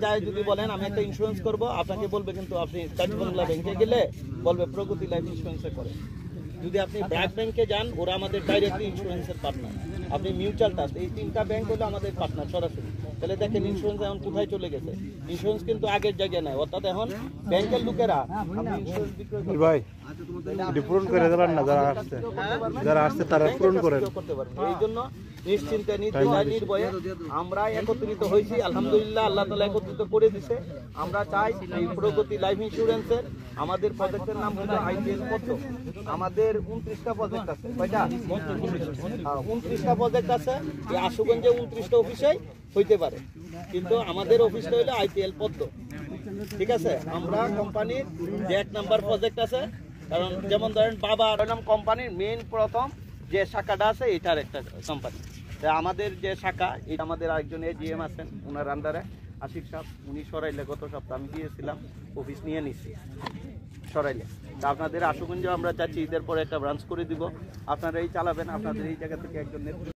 যায় যদি বলেন আমি একটা ইন্স্যুরেন্স করব, আপনাকে বলবে কিন্তু আপনি স্টেট বাংলা ব্যাংকে গেলে বলবে প্রগতি লাইফ ইন্স্যুরেন্সে করে। যদি আপনি ব্র্যাক ব্যাংকে যান, ওরা আমাদের ডাইরেক্টলি ইন্স্যুরেন্সের পার্টনার। আপনি মিউচুয়াল ট্রাস্ট, এই তিনটা ব্যাংক হলো আমাদের পার্টনার সরাসরি। তাহলে দেখেন ইন্স্যুরেন্স এখন কোথায় চলে গেছে। ইন্স্যুরেন্স কিন্তু আগের জায়গায় নাই, অর্থাৎ এখন ব্যাংকের লোকেরা ইন্স্যুরেন্স বিক্রয় করে ভাই পূরণ করে দেবেন না, যারা আসছে তারা পূরণ করতে পারবে। এই জন্য নিশ্চিন্তে নির্ভয়ে আমরা একত্রিত হয়েছি। আলহামদুলিল্লাহ, আল্লাহ তাআলা একত্রিত করে দিছে। আমরা চাই এই প্রগতি লাইফ ইন্স্যুরেন্সের আমাদের প্রজেক্টের নাম হলো আইপিএল পদ্ম। আমাদের 29টা প্রজেক্ট আছে। কয়টা? 29টা প্রজেক্ট আছে। এই আশুগঞ্জে 29টা অফিসেই হইতে পারে, কিন্তু আমাদের অফিসটা হলো আইপিএল পদ্ম। ঠিক আছে, আমরা কোম্পানির যে 1 নাম্বার প্রজেক্ট আছে, কারণ যেমন ধরেন বাবার নাম কোম্পানির মেইন প্রথম যে শাখাটা আছে এটার একটা কোম্পানি। আমাদের যে শাখা, এটা আমাদের আরেকজন এজিএম আছেন, ওনার আন্ডারে আশিক সাহেব, উনি সরাইলে গত সপ্তাহ আমি গিয়েছিলাম, অফিস নিয়ে নিচ্ছি সরাইলে। তা আপনাদের আশুগঞ্জে আমরা চাচ্ছি ঈদের পরে একটা ব্রাঞ্চ করে দিব, আপনারা এই চালাবেন, আপনাদের এই জায়গা থেকে একজন নেতৃত্ব